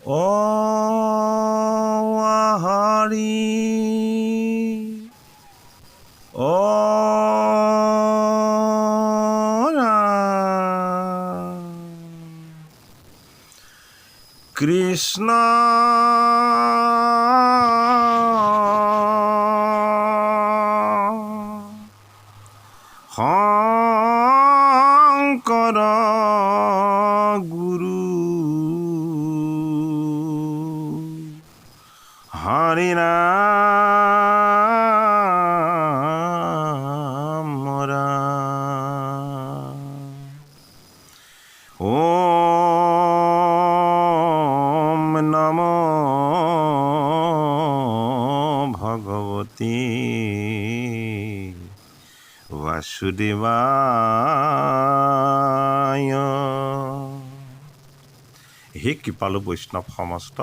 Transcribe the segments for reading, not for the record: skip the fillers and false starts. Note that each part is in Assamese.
ও হৰি ও ৰাম কৃষ্ণ শংকৰ গুৰু হৰি ৰাম ৰাম ওম নমো ভগৱতী বাসুদেৱায়। হে কৃপালু বৈষ্ণৱ সমস্ত,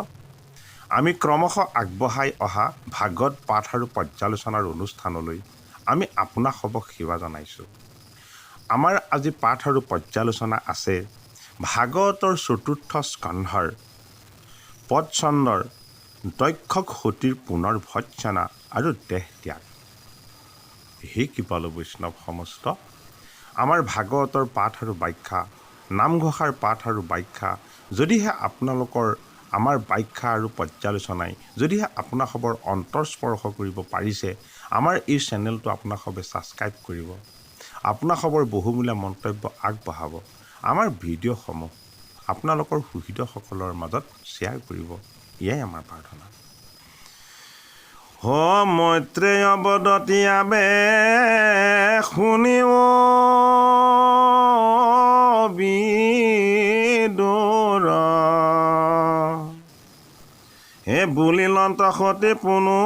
আমি ক্ৰমশঃ আগবঢ়াই অহা ভাগৱত পাঠ আৰু পৰ্যালোচনাৰ অনুষ্ঠানলৈ আমি আপোনাসৱক সেৱা জনাইছোঁ। আমাৰ আজি পাঠ আৰু পৰ্যালোচনা আছে ভাগৱতৰ চতুৰ্থ স্কন্ধৰ পদচন্দৰ দক্ষক সতীৰ পুনৰ ভৎসনা আৰু দেহ ত্যাগ। হে কৃপালু বৈষ্ণৱ সমস্ত, আমাৰ ভাগৱতৰ পাঠ আৰু ব্যাখ্যা, নামঘোষাৰ পাঠ আৰু ব্যাখ্যা যদিহে আপোনালোকৰ আমাৰ ব্যাখ্যা আৰু পৰ্যালোচনাই যদিহে আপোনাসৱৰ অন্তৰস্পৰ্শ কৰিব পাৰিছে, আমাৰ এই চেনেলটো আপোনাসৱে ছাবস্ক্ৰাইব কৰিব, আপোনাসৱৰ বহুমূলীয়া মন্তব্য আগবঢ়াব, আমাৰ ভিডিঅ'সমূহ আপোনালোকৰ সুহৃদসকলৰ মাজত শ্বেয়াৰ কৰিব, এয়াই আমাৰ প্ৰাৰ্থনা। মৈত্ৰেয় বদতি আবে শুনিও বিদুৰ হে বুলিলন্ত সতি পুনু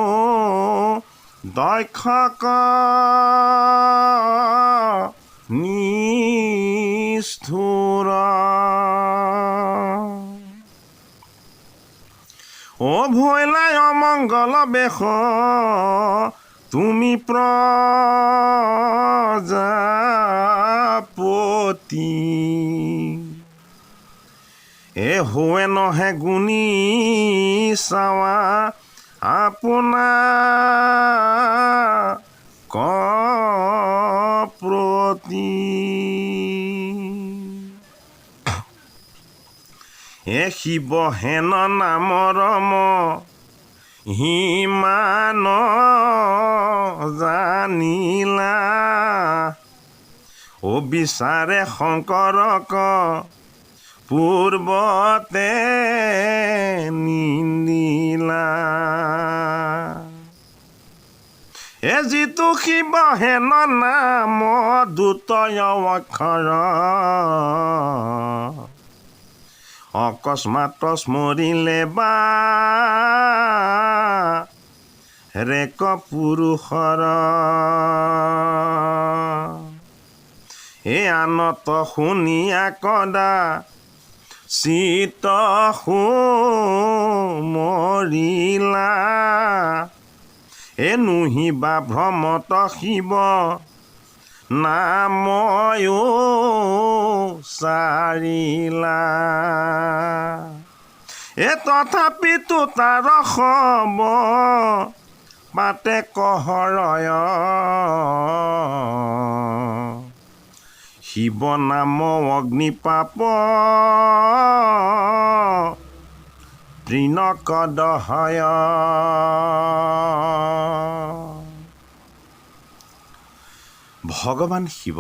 দক্ষক নিষ্ঠুৰ ও ভৈলাই অমংগল বেশ তুমি প্ৰজাপতি এ হোৱে নহে গুণী চাৱা আপোনাৰ প্ৰতি এ শিৱ হেন নামৰম হিমান জানিলা ও বিচাৰে শংকৰক পূৰ্বতে নিন্দিলা এ যিটো শিৱ হেন নাম দুতয় অক্ষৰ অকস্মাত স্মৰিলে বা ৰেক পুৰুষৰ এ আনত শুনিয়া কদা চিত মৰিলা এ নুহিবা ভ্ৰমত শিৱ নাময়ো চাৰিলা এ তথাপিতো তাৰ খব পাতে কহৰয় শিৱ নাম অগ্নিপাপ তৃণকদহয় ভগৱান শিৱ,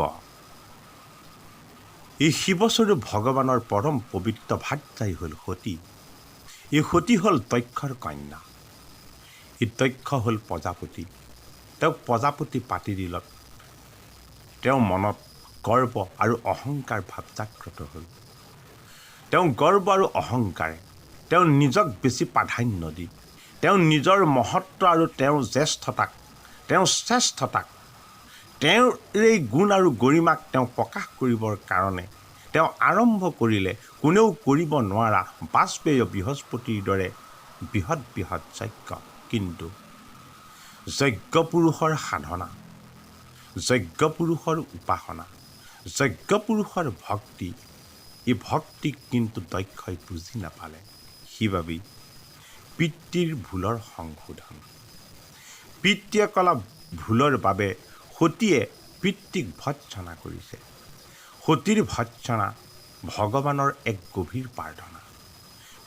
এই শিৱস্বৰূপ ভগৱানৰ পৰম পবিত্ৰ ভাৰ্যাই হ'ল সতী। এই সতী হ'ল দক্ষৰ কন্যা। এই দক্ষ হ'ল প্ৰজাপতি। তেওঁক প্ৰজাপতি পাতি দিলত তেওঁৰ মনত গৰ্ব আৰু অহংকাৰ ভাৱ জাগ্ৰত হ'ল। তেওঁ গৰ্ব আৰু অহংকাৰে তেওঁ নিজক বেছি প্ৰাধান্য দি তেওঁ নিজৰ মহত্ব আৰু তেওঁৰ জ্যেষ্ঠতাক, তেওঁৰ শ্ৰেষ্ঠতাক, তেওঁৰ এই গুণ আৰু গৰিমাক তেওঁ প্ৰকাশ কৰিবৰ কাৰণে তেওঁ আৰম্ভ কৰিলে কোনেও কৰিব নোৱাৰা বাজপেয় বৃহস্পতিৰ দৰে বৃহৎ বৃহৎ যজ্ঞ। কিন্তু যজ্ঞ পুৰুষৰ সাধনা, যজ্ঞ পুৰুষৰ উপাসনা, যজ্ঞ পুৰুষৰ ভক্তি, এই ভক্তিক কিন্তু দক্ষই বুজি নাপালে। সেইবাবেই পিতৃৰ ভুলৰ সংশোধন। পিতৃয়ে কলা ভুলৰ বাবে সতীয়ে পিতৃক ভৎসনা কৰিছে। সতীৰ ভৎসনা ভগৱানৰ এক গভীৰ প্ৰাৰ্থনা।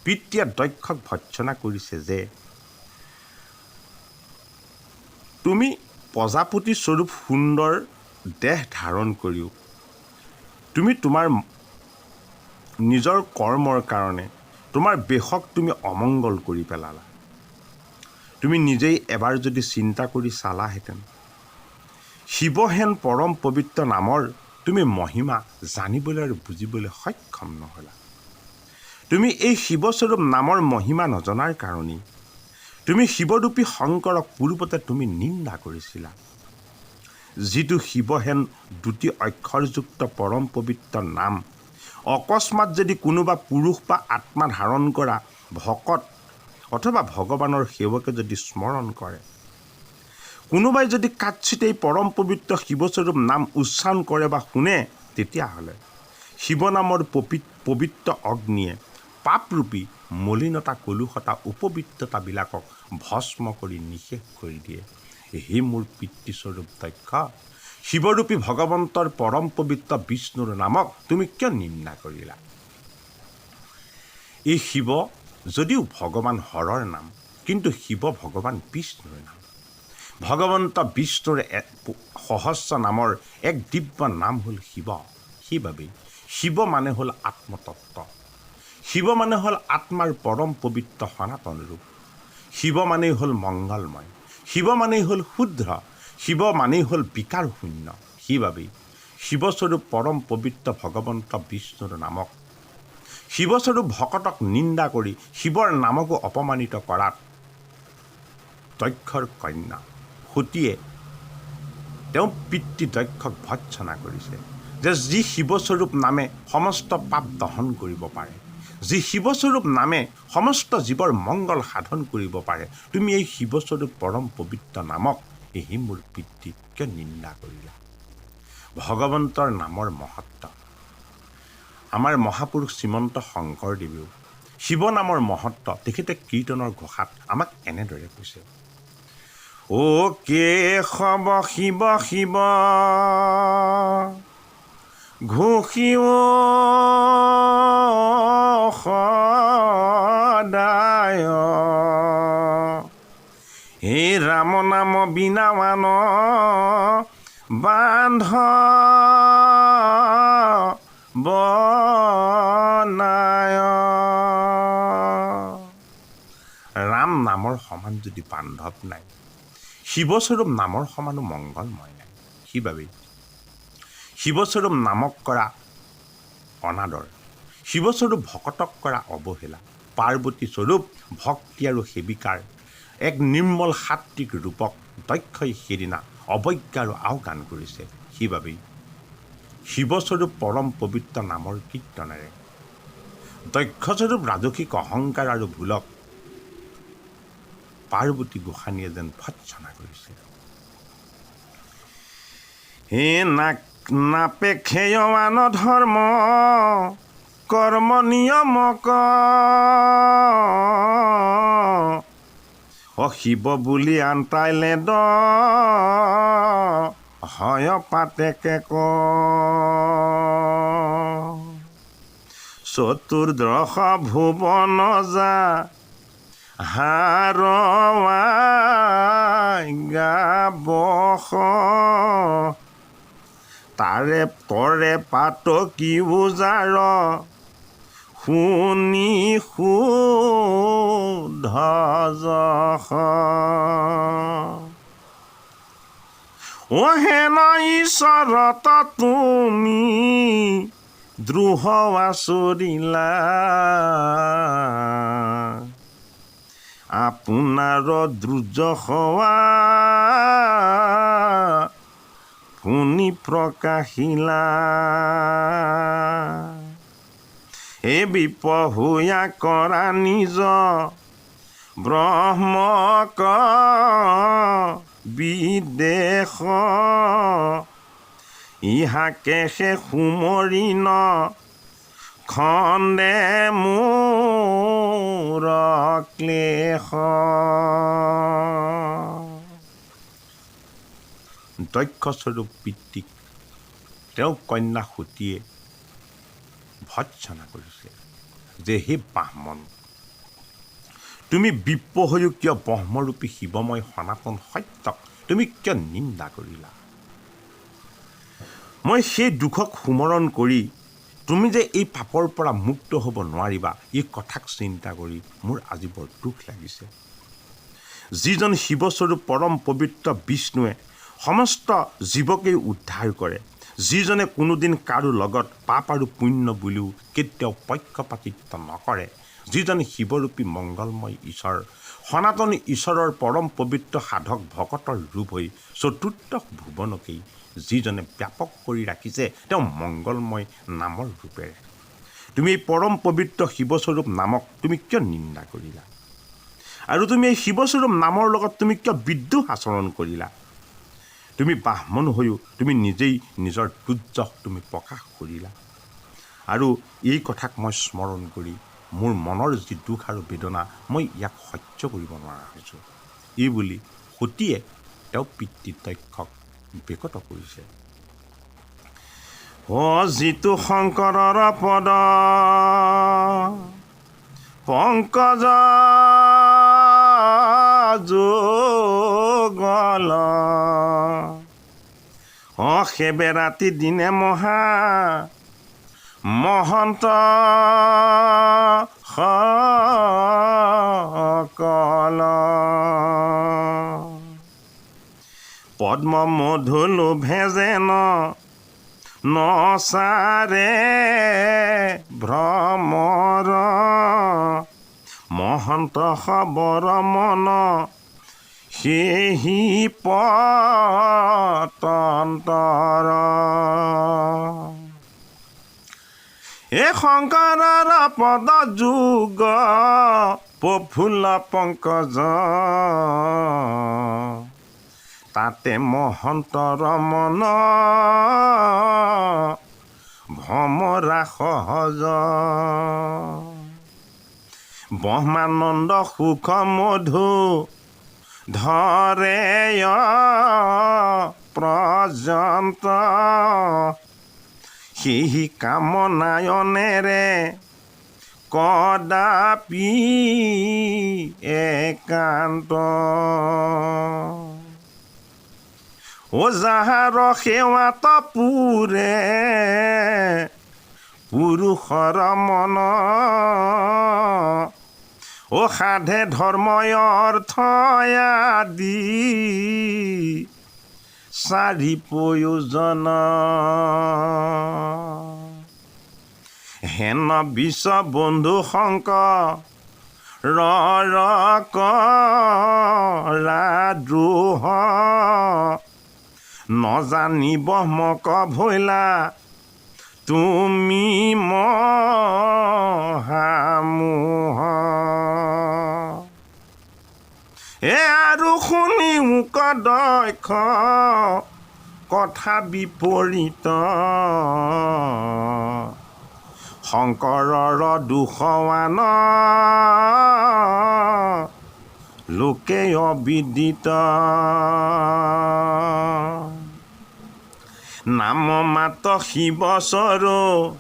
পিতৃয়ে দক্ষক ভৎসনা কৰিছে যে তুমি প্ৰজাপতি স্বৰূপ সুন্দৰ দেহ ধাৰণ কৰিও তুমি তোমাৰ নিজৰ কৰ্মৰ কাৰণে তোমাৰ বেশক তুমি অমংগল কৰি পেলালা। তুমি নিজেই এবাৰ যদি চিন্তা কৰি চালাহেঁতেন, শিৱহেন পৰম পবিত্ৰ নামৰ তুমি মহিমা জানিবলৈ আৰু বুজিবলৈ সক্ষম নহলা। তুমি এই শিৱস্বৰূপ নামৰ মহিমা নজনাৰ কাৰণেই তুমি শিৱৰূপী শংকৰক পূৰ্বতে তুমি নিন্দা কৰিছিলা। যিটো শিৱহেন দুটি অক্ষৰযুক্ত পৰম পবিত্ৰ নাম অকস্মাত যদি কোনোবা পুৰুষ বা আত্মা ধাৰণ কৰা ভকত অথবা ভগৱানৰ সেৱকে যদি স্মৰণ কৰে, কোনোবাই যদি কাৎচিত এই পৰম পবিত্ৰ শিৱস্বৰূপ নাম উচ্চাৰণ কৰে বা শুনে, তেতিয়াহ'লে শিৱ নামৰ পবিত্ৰ অগ্নিয়ে পাপৰূপী মলিনতা কলুষতা উপবিত্ৰতাবিলাকক ভস্ম কৰি নিশেষ কৰি দিয়ে। হে মোৰ পিতৃস্বৰূপ দক্ষ, শিৱৰূপী ভগৱন্তৰ পৰম পবিত্ৰ বিষ্ণুৰ নামক তুমি কিয় নিন্দা কৰিলা? এই শিৱ যদিও ভগৱান হৰৰ নাম, কিন্তু শিৱ ভগৱান বিষ্ণুৰ নাম। ভগৱন্ত বিষ্ণুৰ সহস্ৰ নামৰ এক দিব্য নাম হ'ল শিৱ। সেইবাবেই শিৱ মানে হ'ল আত্মতত্ত্ব। শিৱ মানে হ'ল আত্মাৰ পৰম পবিত্ৰ সনাতন ৰূপ। শিৱ মানেই হ'ল মংগলময়। শিৱ মানেই হ'ল শুদ্ধ। শিৱ মানেই হ'ল বিকাৰ শূন্য। সেইবাবেই শিৱস্বৰূপ পৰম পবিত্ৰ ভগৱন্ত বিষ্ণুৰ নামক শিৱস্বৰূপ ভকতক নিন্দা কৰি শিৱৰ নামকো অপমানিত কৰাত দক্ষৰ কন্যা সতীয়ে তেওঁ পিতৃ দক্ষক ভৎসনা কৰিছে যে যি শিৱস্বৰূপ নামে সমস্ত পাপ দহন কৰিব পাৰে, যি শিৱস্বৰূপ নামে সমস্ত জীৱৰ মংগল সাধন কৰিব পাৰে, তুমি এই শিৱস্বৰূপ পৰম পবিত্ৰ নামক এই মোৰ পিতৃ কিয় নিন্দা কৰিলা? ভগৱন্তৰ নামৰ মহত্ব আমাৰ মহাপুৰুষ শ্ৰীমন্ত শংকৰদেৱেও শিৱ নামৰ মহত্ব তেখেতে কীৰ্তনৰ ঘোষাত আমাক এনেদৰে কৈছে। ও কেশৱ শিৱ শিৱ ঘোষিও সদায়, হে ৰাম নাম বিনাৱান বান্ধ বনায়। ৰাম নামৰ সমান যদি বান্ধৱ নাই, শিৱস্বৰূপ নামৰ সমানো মংগলময় নাই। সেইবাবেই শিৱস্বৰূপ নামক কৰা অনাদৰ, শিৱস্বৰূপ ভকতক কৰা অৱহেলা, পাৰ্বতী স্বৰূপ ভক্তি আৰু সেৱিকাৰ এক নিৰ্মল সাত্বিক ৰূপক দক্ষই সেইদিনা অৱজ্ঞা আৰু আওকাণ কৰিছে। সেইবাবেই শিৱস্বৰূপ পৰম পবিত্ৰ নামৰ কীৰ্তনেৰে দক্ষস্বৰূপ ৰাজসিক অহংকাৰ আৰু ভুলক পাৰ্বতী গোসানীয়ে যেন ভৎসনা কৰিছে। হে নাপেক্ষেয়ৱান ধৰ্ম কৰ্ম নিয়মক, শিৱ বুলি আনতাইলে দ হয় পাতেকে ক, চতুৰ্দশ ভুৱন যা হাৰৱাই তাৰে তৰে পাত কি বুজাৰ শুনি শুদ্ধ যশ, হেন ঈশ্বৰত তুমি দ্ৰোহ আচৰিলা, আপোনাৰ দ্ৰোজসৱা শুনি প্ৰকাশিলা, হে বিপহুয়া কৰা নিজ ব্ৰহ্মক বিদেশ, ইহাকে সে সুমৰি ন খন্দে মোৰ ঘোৰ ক্লেশ দক্ষস্বৰূপ পিতৃক তেওঁ কন্যা সতীয়ে ভৎসনা কৰিছে যে হে ব্ৰাহ্মণ, তুমি বিপ্ৰ হৈও কিয় ব্ৰহ্মৰূপী শিৱময় সনাতন সত্যক তুমি কিয় নিন্দা কৰিলা? মই সেই দুখক সুমৰণ কৰি তুমি যে এই পাপৰ পৰা মুক্ত হ'ব নোৱাৰিবা, এই কথাক চিন্তা কৰি মোৰ আজি বৰ দুখ লাগিছে। যিজন শিৱস্বৰূপ পৰম পবিত্ৰ বিষ্ণুৱে সমস্ত জীৱকেই উদ্ধাৰ কৰে, যিজনে কোনোদিন কাৰো লগত পাপ আৰু পুণ্য বুলিও কেতিয়াও পক্ষপাতিত্ব নকৰে, যিজন শিৱৰূপী মংগলময় ঈশ্বৰ, সনাতন ঈশ্বৰৰ পৰম পবিত্ৰ সাধক ভকতৰ ৰূপ হৈ চতুৰ্থ ভুৱনকেই যিজনে ব্যাপক কৰি ৰাখিছে তেওঁ মংগলময় নামৰ ৰূপেৰে, তুমি এই পৰম পবিত্ৰ শিৱস্বৰূপ নামক তুমি কিয় নিন্দা কৰিলা? আৰু তুমি এই শিৱস্বৰূপ নামৰ লগত তুমি কিয় বিদ্ৰোহ আচৰণ কৰিলা? তুমি ব্ৰাহ্মণ হৈও তুমি নিজেই নিজৰ দুৰ্যক তুমি প্ৰকাশ কৰিলা। আৰু এই কথাক মই স্মৰণ কৰি মোৰ মনৰ যি দুখ আৰু বেদনা মই ইয়াক সহ্য কৰিব নোৱাৰা হৈছোঁ। এই বুলি সতীয়ে তেওঁ পিতৃ দক্ষক বেকত কৰিছে। যিটো শংকৰৰ পদ পংকজ যুগল, সেবে ৰাতি দিনে মহা মহন্ত সকল, পদ্ম মধু লোভে যেন নচাৰে ভ্ৰমৰ, মহন্ত খবৰ মন সেহি পতন্তৰ। এই শংকৰৰ পদ যুগ প্ৰফুল্ল পংকজ, তাতে মহন্তৰ মন ভ্ৰমৰা সহজ, ব্ৰহ্মানন্দ সুখ মধু ধৰে পৰ্যন্ত, সেই কামনায়নেৰে কদাপি একান্ত, যাহাৰ সেৱাত পুৰে পুৰুষৰ মন, সাধে ধৰ্ময় অৰ্থ আদি চাৰি প্ৰয়োজন, হেন বিশ্ব বন্ধু শংকৰ কৰা দ্ৰোহ, নজানিব মোক ভৈলা তুমি মহামোহ, আৰু শুনি মোক দক্ষ কথা বিপৰীত, শংকৰৰ দুখৱান লোকে অবিদিত, নাম মাত শিৱস্বৰূপ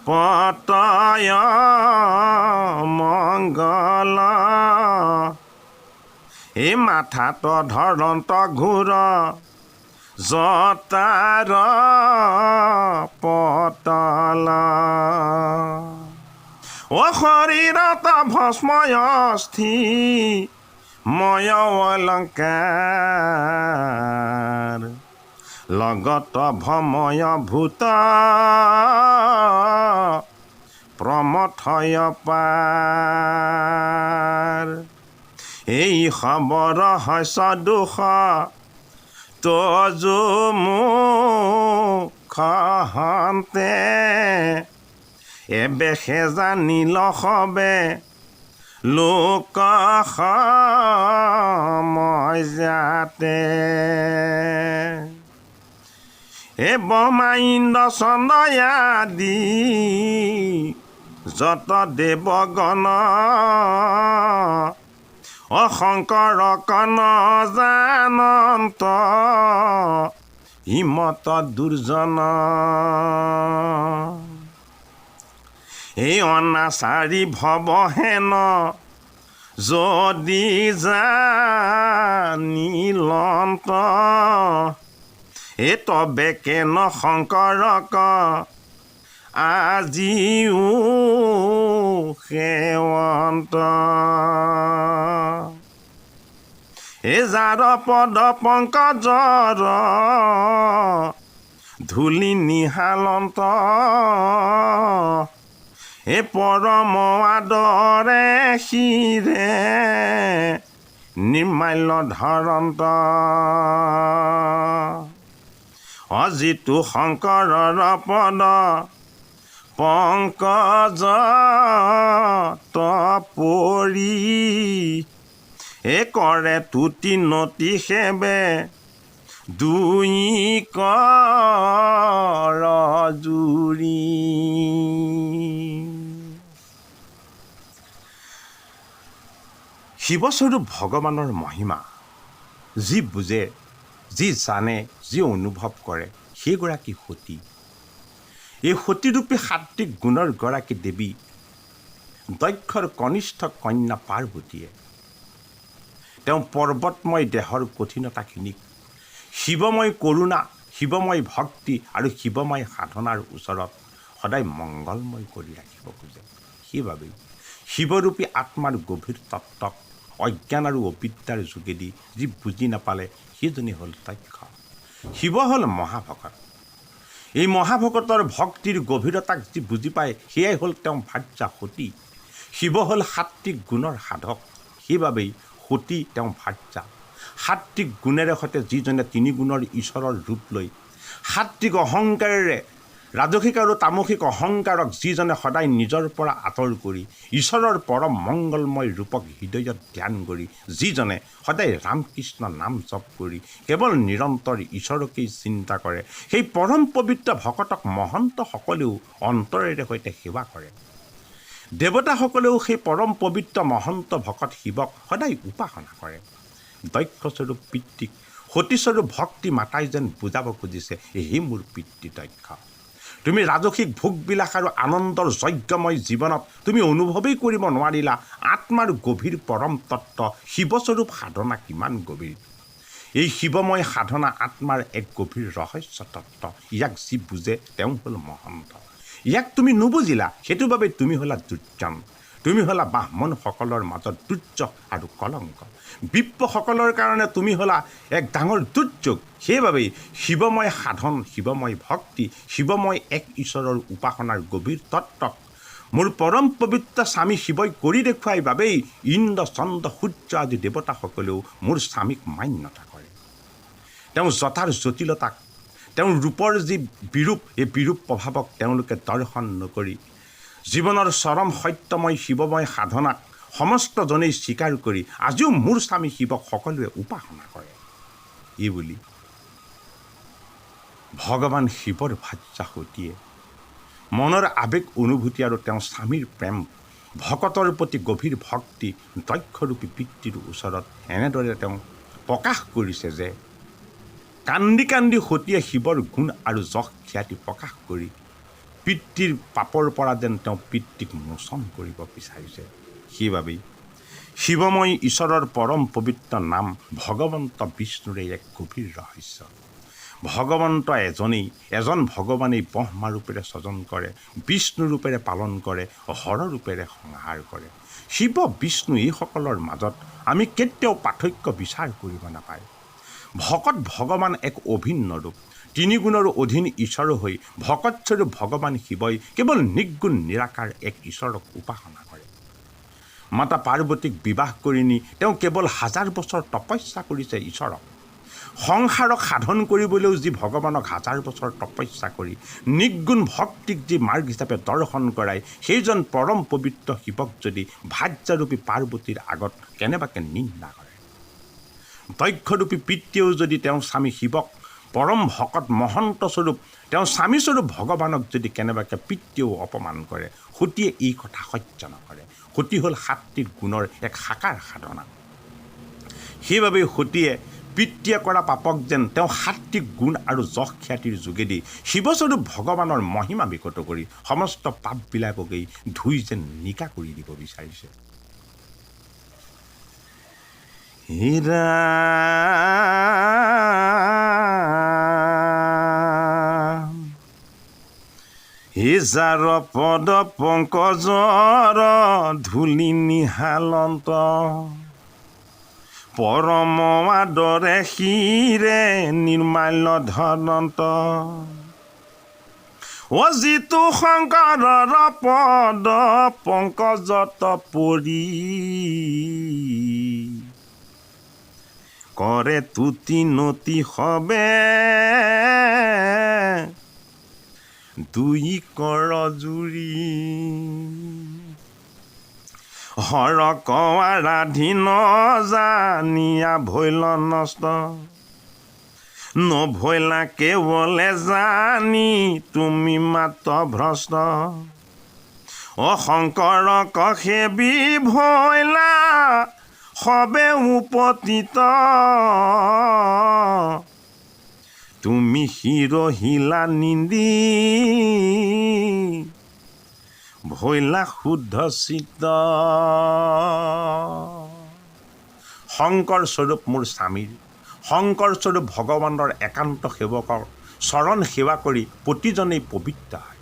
পতয় মংগল, এই মাথাত ধৰন্ত ঘোৰ জতাৰ পতল, শৰীৰত ভস্ময় অস্থি ময় অলংকাৰ, লগত ভময় ভূত প্ৰমথয় পাৰ, এই খবৰ শস্য দুখ তজু মুখ হন্তে, এবেশে জানিল সবে লোক সময় যাতে, ব্ৰহ্মা ইন্দ্ৰ চন্দ্ৰ আদি যত দেৱগণ অশংকৰ কণ জানন্ত হিমত দুৰ্জন এই অনাচাৰী ভৱহেন যদি জানিলন্ত এই তবে কেন শংকৰক আজিও সেৱন্ত এই যাৰ পদ পংকজৰ ধূলি নিহালন্ত এই পৰম আদৰে শিৰে নিৰ্মাল্য ধৰন্ত অজিতু শংকৰৰ পদ পংকজ পৰি এ কৰে তুতি নতি সেবে দুই কৰ জুৰি। শিৱস্বৰূপ ভগৱানৰ মহিমা যি বুজে, যি জানে, যি অনুভৱ কৰে সেইগৰাকী সতী। এই সতীৰূপী সাত্বিক গুণৰ গৰাকী দেৱী দক্ষৰ কনিষ্ঠ কন্যা পাৰ্বতীয়ে তেওঁ পৰ্বতময় দেহৰ কঠিনতাখিনিক শিৱময় কৰোণা, শিৱময় ভক্তি আৰু শিৱময় সাধনাৰ ওচৰত সদায় মংগলময় কৰি ৰাখিব খোজে। সেইবাবেই শিৱৰূপী আত্মাৰ গভীৰ তত্ত্বক অজ্ঞান আৰু অবিদ্যাৰ যোগেদি যি বুজি নাপালে সেইজনী হ'ল দক্ষ। শিৱ হ'ল মহাভকত। এই মহাভকতৰ ভক্তিৰ গভীৰতাক যি বুজি পায় সেয়াই হ'ল তেওঁ ভাৰ্যা সতী। শিৱ হ'ল সাত্বিক গুণৰ সাধক, সেইবাবেই সতী তেওঁ ভাৰ্যা। সাত্বিক গুণেৰে সৈতে যিজনে তিনি গুণৰ ঈশ্বৰৰ ৰূপ লৈ সাত্বিক অহংকাৰেৰে ৰাজসিক আৰু তামসিক অহংকাৰক যিজনে সদায় নিজৰ পৰা আঁতৰ কৰি ঈশ্বৰৰ পৰম মংগলময় ৰূপক হৃদয়ত ধ্যান কৰি যিজনে সদায় ৰামকৃষ্ণ নাম জপ কৰি কেৱল নিৰন্তৰ ঈশ্বৰকেই চিন্তা কৰে, সেই পৰম পবিত্ৰ ভকতক মহন্তসকলেও অন্তৰেৰে সৈতে সেৱা কৰে। দেৱতাসকলেও সেই পৰম পবিত্ৰ মহন্ত ভকত শিৱক সদায় উপাসনা কৰে। দক্ষস্বৰূপ পিতৃক সতীস্বৰূপ ভক্তি মাতাই যেন বুজাব খুজিছে, হে মোৰ পিতৃ দক্ষ, তুমি ৰাজসিক ভোগবিলাস আৰু আনন্দৰ যজ্ঞময় জীৱনত তুমি অনুভৱেই কৰিব নোৱাৰিলা আত্মাৰ গভীৰ পৰম তত্ত্ব শিৱস্বৰূপ সাধনা কিমান গভীৰ। এই শিৱময় সাধনা আত্মাৰ এক গভীৰ ৰহস্য তত্ত্ব। ইয়াক যি বুজে তেওঁ হ'ল মহন্ত। ইয়াক তুমি নুবুজিলা, সেইটো বাবে তুমি হ'লা দুৰ্জন। তুমি হ'লা ব্ৰাহ্মণসকলৰ মাজত দুৰ্যোগ আৰু কলংক। বিপ্ৰসকলৰ কাৰণে তুমি হ'লা এক ডাঙৰ দুৰ্যোগ। সেইবাবেই শিৱময় সাধন, শিৱময় ভক্তি, শিৱময় এক ঈশ্বৰৰ উপাসনাৰ গভীৰ তত্ত্বক মোৰ পৰম পবিত্ৰ স্বামী শিৱই কৰি দেখুৱাই বাবেই ইন্দ্ৰ চন্দ্ৰ সূৰ্য আদি দেৱতাসকলেও মোৰ স্বামীক মান্যতা কৰে। তেওঁ জটাৰ জটিলতাক, তেওঁৰ ৰূপৰ যি বিৰূপ, এই বিৰূপ প্ৰভাৱক তেওঁলোকে দৰ্শন নকৰি জীৱনৰ চৰম সত্যময় শিৱময় সাধনাক সমস্তজনেই স্বীকাৰ কৰি আজিও মোৰ স্বামী শিৱক সকলোৱে উপাসনা কৰে। এই বুলি ভগৱান শিৱৰ ভাৰ্যা সতীয়ে মনৰ আৱেগ অনুভূতি আৰু তেওঁ স্বামীৰ প্ৰেম, ভকতৰ প্ৰতি গভীৰ ভক্তি দক্ষৰূপী পিতৃৰ ওচৰত এনেদৰে তেওঁ প্ৰকাশ কৰিছে যে কান্দি কান্দি সতীয়ে শিৱৰ গুণ আৰু যশ খ্যাতি প্ৰকাশ কৰি পিতৃৰ পাপৰ পৰা যেন তেওঁ পিতৃক মোচন কৰিব বিচাৰিছে। সেইবাবেই শিৱময় ঈশ্বৰৰ পৰম পবিত্ৰ নাম ভগৱন্ত বিষ্ণুৰে এক গভীৰ ৰহস্য। ভগৱন্ত এজনেই, এজন ভগৱানেই ব্ৰহ্মাৰূপেৰে স্বজন কৰে, বিষ্ণুৰূপেৰে পালন কৰে, হৰৰূপেৰে সংহাৰ কৰে। শিৱ বিষ্ণু এইসকলৰ মাজত আমি কেতিয়াও পাৰ্থক্য বিচাৰ কৰিব নাপায়। ভকত ভগৱান এক অভিন্ন ৰূপ। তিনি গুণৰ অধীন ঈশ্বৰ হৈ ভকতস্বৰূপ ভগৱান শিৱই কেৱল নিৰ্গুণ নিৰাকাৰ এক ঈশ্বৰক উপাসনা কৰে। মাতা পাৰ্বতীক বিবাহ কৰি নি তেওঁ কেৱল 1000 বছৰ তপস্যা কৰিছে ঈশ্বৰক। সংসাৰক সাধন কৰিবলৈও যি ভগৱানক 1000 বছৰ তপস্যা কৰি নিৰ্গুণ ভক্তিক যি মাৰ্গ হিচাপে দৰ্শন কৰাই সেইজন পৰম পবিত্ৰ শিৱক যদি ভাৰ্যাৰূপী পাৰ্বতীৰ আগত কেনেবাকৈ নিন্দা কৰে, দক্ষৰূপী পিতৃয়েও যদি তেওঁৰ স্বামী শিৱক পৰম ভকত মহন্ত স্বৰূপ তেওঁ স্বামীস্বৰূপ ভগৱানক যদি কেনেবাকৈ পিতৃয়েও অপমান কৰে, সতীয়ে এই কথা সহ্য নকৰে। সতী হ'ল সাত্বিক গুণৰ এক সাকাৰ সাধনা। সেইবাবে সতীয়ে পিতৃয়ে কৰা পাপক যেন তেওঁ সাত্বিক গুণ আৰু যশ খ্যাতিৰ যোগেদি শিৱস্বৰূপ ভগৱানৰ মহিমা বিকত কৰি সমস্ত পাপবিলাককেই ধুই যেন নিকা কৰি দিব বিচাৰিছে। হীৰা যাৰ পদ পংকজৰ ধূলি নিহালন্ত, পৰম আদৰে শিৰে নিৰ্মাল্য ধনন্ত, যিটো শংকৰৰ পদ পংকজত পৰি, কৰে তুতি নতি সবে দুই কৰ জুৰি, হৰ কৱাৰাধীন জানিয়া ভৈল নষ্ট, নভৈলা কেৱলে জানি তুমি মাত্ৰ ভ্ৰষ্ট, শংকৰক সেবি ভৈলা সবে উপতিত, তুমি শিৰহিলা নিন্দি ভৈলা শুদ্ধ চিত্ত। শংকৰ স্বৰূপ মোৰ স্বামীৰ, শংকৰ স্বৰূপ ভগৱানৰ একান্ত সেৱকৰ চৰণ সেৱা কৰি প্ৰতিজনেই পবিত্ৰ হয়।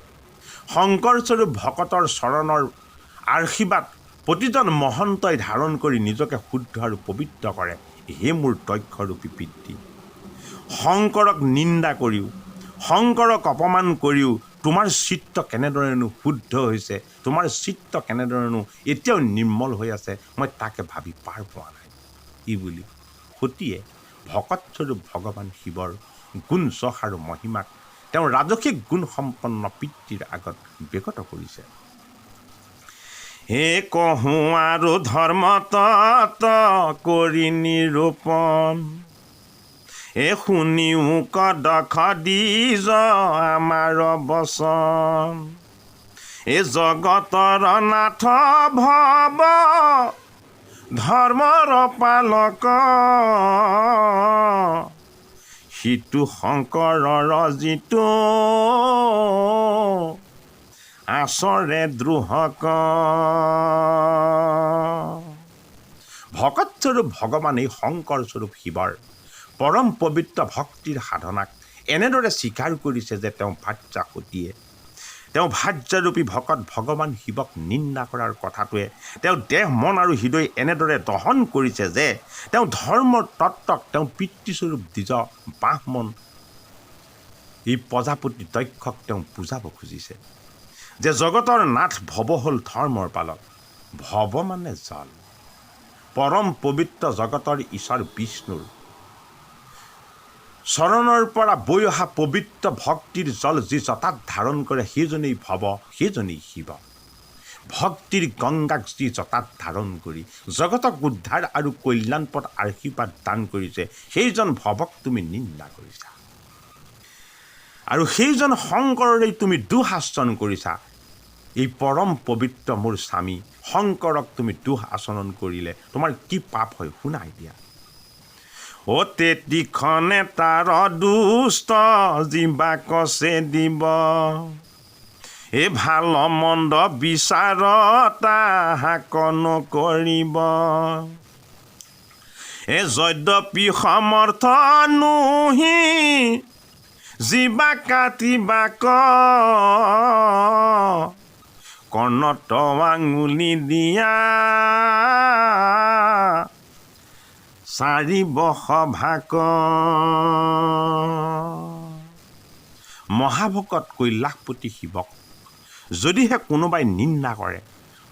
শংকৰ স্বৰূপ ভকতৰ চৰণৰ আশীৰ্বাদ প্ৰতিজন মহন্তই ধাৰণ কৰি নিজকে শুদ্ধ আৰু পবিত্ৰ কৰে। হে মোৰ দক্ষৰূপী পিতৃ, শংকৰক নিন্দা কৰিও, শংকৰক অপমান কৰিও তোমাৰ চিত্ত কেনেদৰেনো শুদ্ধ হৈছে, তোমাৰ চিত্ত কেনেদৰেনো এতিয়াও নিৰ্মল হৈ আছে, মই তাকে ভাবি পাৰ পোৱা নাই। ই বুলি সতীয়ে ভকতস্বৰূপ ভগৱান শিৱৰ গুণ যশ আৰু মহিমাক তেওঁ ৰাজসিক গুণ সম্পন্ন পিতৃৰ আগত বিকত কৰিছে। হে কহোঁ আৰু ধৰ্ম তত্ত্ব কৰি নিৰূপণ, শুনি মোক দখ দিজ আমাৰ বচন, জগতৰ নাথ ভৱ ধৰ্মৰ পালক, সিটো শংকৰৰ যিটো আচৰে দ্ৰোহক। ভকতস্বৰূপ ভগৱান এই শংকৰ স্বৰূপ শিৱৰ পৰম পবিত্ৰ ভক্তিৰ সাধনাক এনেদৰে স্বীকাৰ কৰিছে যে তেওঁ ভাৰ্যা সতীয়ে, তেওঁ ভাৰ্যাৰূপী ভকত ভগৱান শিৱক নিন্দা কৰাৰ কথাটোৱে তেওঁ দেহ মন আৰু হৃদয় এনেদৰে দহন কৰিছে যে তেওঁ ধৰ্মৰ তত্ত্বক তেওঁ পিতৃস্বৰূপ দ্বিজ ব্ৰাহ্মণ এই প্ৰজাপতি দক্ষক তেওঁ বুজাব খুজিছে যে জগতৰ নাথ ভৱ হ'ল ধৰ্মৰ পালক। ভৱ মানে জল, পৰম পবিত্ৰ জগতৰ ঈশ্বৰ বিষ্ণুৰ চৰণৰ পৰা বৈ অহা পবিত্ৰ ভক্তিৰ জল যি জটাত ধাৰণ কৰে সেইজনেই ভৱ, সেইজনেই শিৱ। ভক্তিৰ গংগাক যি জটাত ধাৰণ কৰি জগতক উদ্ধাৰ আৰু কল্যাণপদ আশীৰ্বাদ দান কৰিছে, সেইজন ভৱক তুমি নিন্দা কৰিছা আৰু সেইজন শংকৰৰেই তুমি দুঃআচৰণ কৰিছা। এই পৰম পবিত্ৰ মোৰ স্বামী শংকৰক তুমি দুঃআচৰণ কৰিলে তোমাৰ কি পাপ হয় শুনাই দিয়া। তেতিখনে তাৰ দুষ্ট জিবা কছে দিব, ভাল মন্দ বিচাৰ তাহাক নকৰিব, যদ্যপি সমৰ্থ নোহি জিবা কাটিবাক, কৰ্ণত আঙুলি দিয়া চাৰিব সভাক। মহাভকত কৈলাশপতি শিৱক যদিহে কোনোবাই নিন্দা কৰে,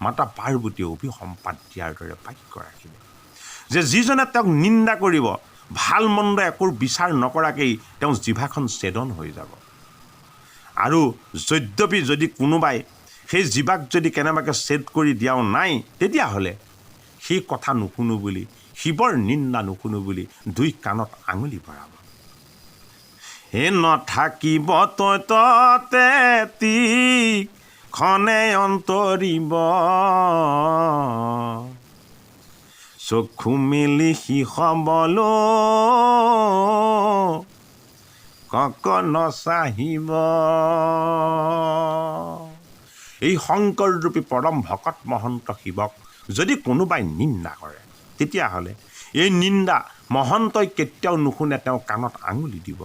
মাতা পাৰ্বতীয়ে অভিসম্পাত দিয়াৰ দৰে বাক্য ৰাখিলে যে যিজনে তেওঁক নিন্দা কৰিব ভাল মন্দ একো বিচাৰ নকৰাকেই তেওঁ জিভাখন ছেদন হৈ যাব। আৰু যদ্যপি যদি কোনোবাই সেই জিভাক যদি কেনেবাকৈ ছেদ কৰি দিয়াও নাই, তেতিয়াহ'লে সেই কথা নুশুনো বুলি, শিৱৰ নিন্দা নুশুনো বুলি দুই কাণত আঙুলি ভৰাব। হে নাথাকিব তই ততে তীক্ষণে অন্তৰিব চক্ষু মেলি শিখবলৈ কক নচাহিব। এই শংকৰৰূপী পৰম ভকত মহন্ত শিৱক যদি কোনোবাই নিন্দা কৰে তেতিয়াহ'লে এই নিন্দা মহন্তই কেতিয়াও নুশুনে, তেওঁ কাণত আঙুলি দিব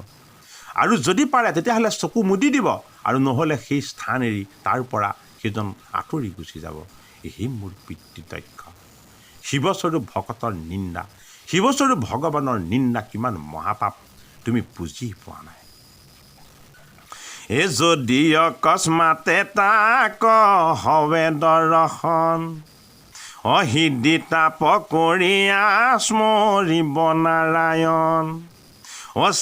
আৰু যদি পাৰে তেতিয়াহ'লে চকু মুদি দিব আৰু নহ'লে সেই স্থান এৰি তাৰ পৰা সেইজন আঁতৰি গুচি যাব। এই মোৰ পিতৃদক্ষ শিৱস্বৰূপ ভকতৰ নিন্দা, শিৱস্বৰূপ ভগৱানৰ নিন্দা কিমান মহাপাপ তুমি বুজি পোৱা নাই। এ যদি অকস্মাতে তাক হৱে দৰ্শন অহিদি তাপ কৰি আস্মৰিব নাৰায়ণ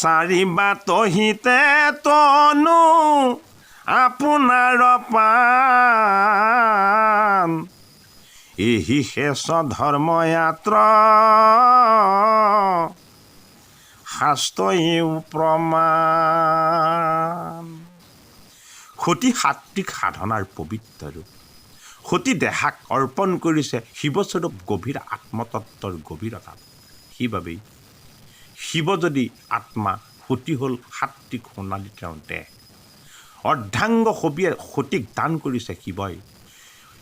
চাৰিবা তহিতে তনু আপোনাৰ পাণ এহি শেষ ধৰ্ময়াত্ৰা শাস্ত্ৰইও প্ৰমাণ। সতী সাত্বিক সাধনাৰ পবিত্ৰ ৰূপ, সতী দেহাক অৰ্পণ কৰিছে শিৱস্বৰূপ গভীৰ আত্মতত্বৰ গভীৰতাত। সেইবাবেই শিৱ যদি আত্মা, সতী হ'ল সাত্বিক সোণালী তেওঁৰ দেহ। অৰ্ধাংগ সবিয়ে সতীক দান কৰিছে শিৱই।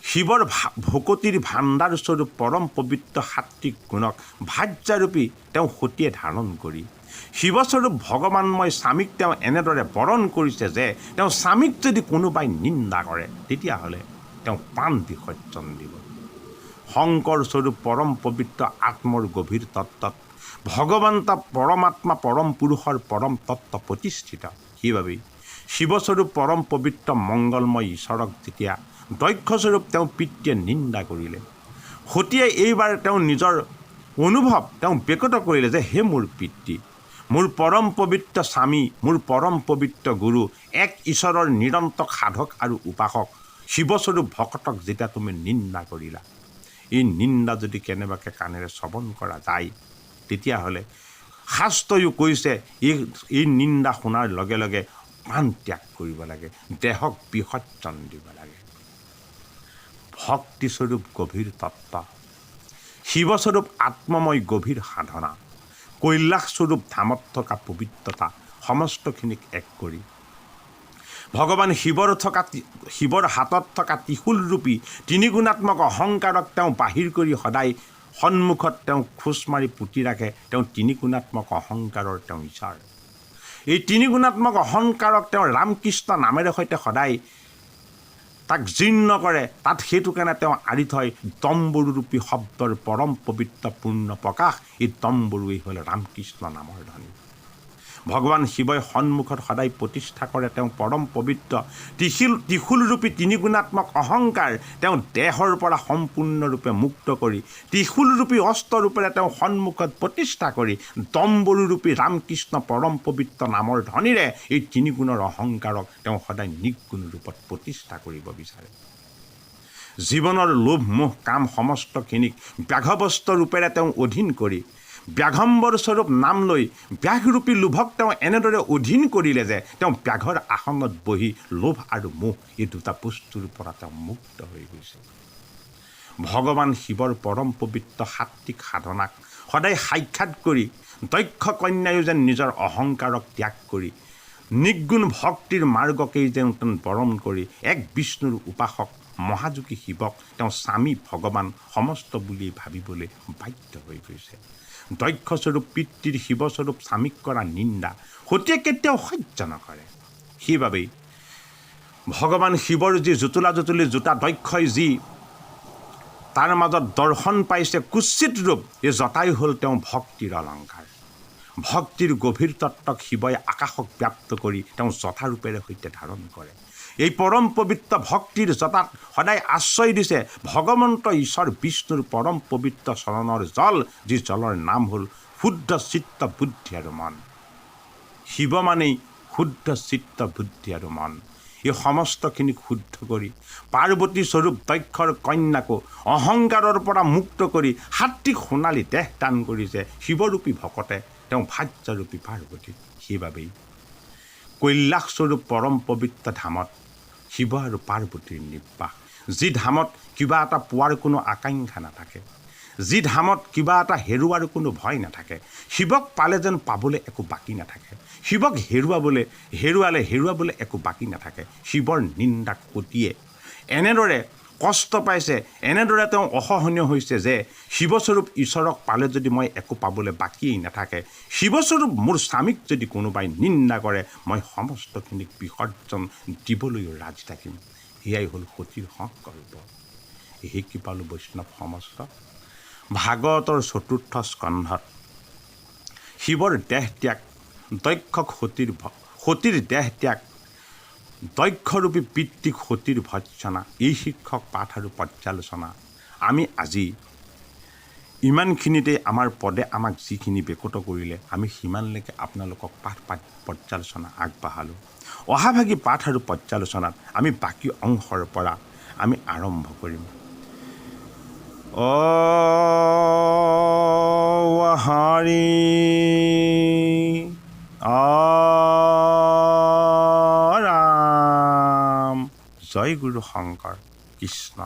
শিৱৰ ভকতিৰ ভাণ্ডাৰ স্বৰূপ পৰম পবিত্ৰ সাত্বিক গুণক ভাৰ্যাৰূপী তেওঁ সতীয়ে ধাৰণ কৰি শিৱস্বৰূপ ভগৱানময় স্বামীক তেওঁ এনেদৰে বৰণ কৰিছে যে তেওঁ স্বামীক যদি কোনোবাই নিন্দা কৰে তেতিয়াহ'লে তেওঁ প্ৰাণ বিসৰ্জন দিব। শংকৰ স্বৰূপ পৰম পবিত্ৰ আত্মৰ গভীৰ তত্ত্বত ভগৱন্ত পৰমাত্মা পৰম পুৰুষৰ পৰম তত্ত্ব প্ৰতিষ্ঠিত। সেইবাবেই শিৱস্বৰূপ পৰম পবিত্ৰ মংগলময় ঈশ্বৰক যেতিয়া দক্ষস্বৰূপ তেওঁ পিতৃয়ে নিন্দা কৰিলে, সতীয়ে এইবাৰ তেওঁ নিজৰ অনুভৱ তেওঁ ব্যক্ত কৰিলে যে হে মোৰ পিতৃ, মোৰ পৰম পবিত্ৰ স্বামী, মোৰ পৰম পবিত্ৰ গুৰু, এক ঈশ্বৰৰ নিৰন্তৰ সাধক আৰু উপাসক শিৱস্বৰূপ ভকতক যেতিয়া তুমি নিন্দা কৰিলা, এই নিন্দা যদি কেনেবাকৈ কাণেৰে শ্ৰৱণ কৰা যায় তেতিয়াহ'লে শাস্ত্ৰয়ো কৈছে এই নিন্দা শুনাৰ লগে লগে প্ৰাণ ত্যাগ কৰিব লাগে, দেহক বিসৰ্জন দিব লাগে। ভক্তিস্বৰূপ গভীৰ তত্ত্ব, শিৱস্বৰূপ আত্মময় গভীৰ সাধনা, কৈলাসস্বৰূপ ধামত থকা পবিত্ৰতা সমস্তখিনিক এক কৰি ভগৱান শিৱৰ হাতত থকা ত্ৰিশূলৰূপী তিনিগুণাত্মক অহংকাৰক তেওঁ বাহিৰ কৰি সদায় সন্মুখত তেওঁ খোজ মাৰি পুতি ৰাখে। তেওঁ তিনিগুণাত্মক অহংকাৰৰ তেওঁ ঈশ্বৰ। এই তিনিগুণাত্মক অহংকাৰক তেওঁ ৰামকৃষ্ণ নামেৰে সৈতে সদায় তাক জীৰ্ণ কৰে। তাত সেইটো কাৰণে তেওঁ আঁৰি থয় তম্বুৰুৰূপী শব্দৰ পৰম পবিত্ৰ পূৰ্ণ প্ৰকাশ। এই তম্বুৰুৱেই হ'ল ৰামকৃষ্ণ নামৰ ধ্বনি। ভগৱান শিৱই সন্মুখত সদায় প্ৰতিষ্ঠা কৰে তেওঁ পৰম পবিত্ৰ ত্ৰিশূলৰূপী তিনিগুণাত্মক অহংকাৰ তেওঁ দেহৰ পৰা সম্পূৰ্ণৰূপে মুক্ত কৰি ত্ৰিশূলৰূপী অস্ত্ৰৰূপেৰে তেওঁ সন্মুখত প্ৰতিষ্ঠা কৰি তম্বুৰুৰূপী ৰামকৃষ্ণ পৰম পবিত্ৰ নামৰ ধ্বনিৰে এই তিনিগুণৰ অহংকাৰক তেওঁ সদায় নিৰ্গুণ ৰূপত প্ৰতিষ্ঠা কৰিব বিচাৰে। জীৱনৰ লোভ মোহ কাম সমস্তখিনিক ব্যাঘবস্ত্ৰ ৰূপেৰে তেওঁ অধীন কৰি ব্যাঘম্বৰ স্বৰূপ নাম লৈ ব্যাঘৰূপী লোভক তেওঁ এনেদৰে অধীন কৰিলে যে তেওঁ ব্যাঘৰ আসনত বহি লোভ আৰু মোহ এই দুটা বস্তুৰ পৰা তেওঁ মুক্ত হৈ গৈছে। ভগৱান শিৱৰ পৰম পবিত্ৰ সাত্বিক সাধনাক সদায় সাক্ষাৎ কৰি দক্ষ কন্যায়ো যেন নিজৰ অহংকাৰক ত্যাগ কৰি নিৰ্গুণ ভক্তিৰ মাৰ্গকেই যেন বৰণ কৰি এক বিষ্ণুৰ উপাসক মহাযোগী শিৱক তেওঁ স্বামী ভগৱান সমস্ত বুলি ভাবিবলৈ বাধ্য হৈ গৈছে। দক্ষস্বৰূপ পিতৃৰ শিৱস্বৰূপ স্বামীক কৰা নিন্দা সতীয়ে কেতিয়াও সহ্য নকৰে। সেইবাবেই ভগৱান শিৱৰ যি জুতুলা জুতুলি জোতা দক্ষই যি তাৰ মাজত দৰ্শন পাইছে কুৎসিত ৰূপ, এই জটাই হ'ল তেওঁ ভক্তিৰ অলংকাৰ। ভক্তিৰ গভীৰ তত্ত্বক শিৱই আকাশক ব্যাপ্ত কৰি তেওঁ জটাৰূপেৰে সৈতে ধাৰণ কৰে। এই পৰম পবিত্ৰ ভক্তিৰ জটাত সদায় আশ্ৰয় দিছে ভগৱন্ত ঈশ্বৰ বিষ্ণুৰ পৰম পবিত্ৰ চৰণৰ জল, যি জলৰ নাম হ'ল শুদ্ধ চিত্ত বুদ্ধি আৰু মন। শিৱ মানেই শুদ্ধ চিত্ত বুদ্ধি আৰু মন। এই সমস্তখিনিক শুদ্ধ কৰি পাৰ্বতী স্বৰূপ দক্ষৰ কন্যাকো অহংকাৰৰ পৰা মুক্ত কৰি সাত্বিক সোণালী দেহ দান কৰিছে শিৱৰূপী ভকতে তেওঁ ভাৰ্যাৰূপী পাৰ্বতী। সেইবাবেই কৈলাসস্বৰূপ পৰম পবিত্ৰ ধামত শিৱ আৰু পাৰ্বতীৰ নিবাস, যি ধামত কিবা এটা পোৱাৰ কোনো আকাংক্ষা নাথাকে, যি ধামত কিবা এটা হেৰুৱাৰ কোনো ভয় নাথাকে, শিৱক পালে যেন পাবলৈ একো বাকী নাথাকে, শিৱক হেৰুৱাবলৈ একো বাকী নাথাকে। শিৱৰ নিন্দা সতীয়ে এনেদৰে কষ্ট পাইছে, এনেদৰে তেওঁ অসহনীয় হৈছে যে শিৱস্বৰূপ ঈশ্বৰক পালে যদি মই একো পাবলৈ বাকীয়েই নাথাকে, শিৱস্বৰূপ মোৰ স্বামীক যদি কোনোবাই নিন্দা কৰে, মই সমস্তখিনিক বিসৰ্জন দিবলৈও ৰাজি থাকিম। এয়াই হ'ল সতীৰ সংকল্প। এই কৃপালু বৈষ্ণৱ সমস্ত ভাগৱতৰ ৪ৰ্থ স্কন্ধত শিৱৰ দেহ ত্যাগ, দক্ষক সতীৰ দেহ ত্যাগ, দক্ষৰূপী পিতৃক সতীৰ ভৎসনা, এই শীৰ্ষক পাঠ আৰু পৰ্যালোচনা আমি আজি ইমানখিনিতে আমাৰ পদে আমাক যিখিনি বেকত কৰিলে আমি সিমানলৈকে আপোনালোকক পাঠ পৰ্যালোচনা আগবঢ়ালোঁ। অহাভাগী পাঠ আৰু পৰ্যালোচনাত আমি বাকী অংশৰ পৰা আমি আৰম্ভ কৰিম। হৰি ৰাম, জয় গুৰু শংকৰ কৃষ্ণ।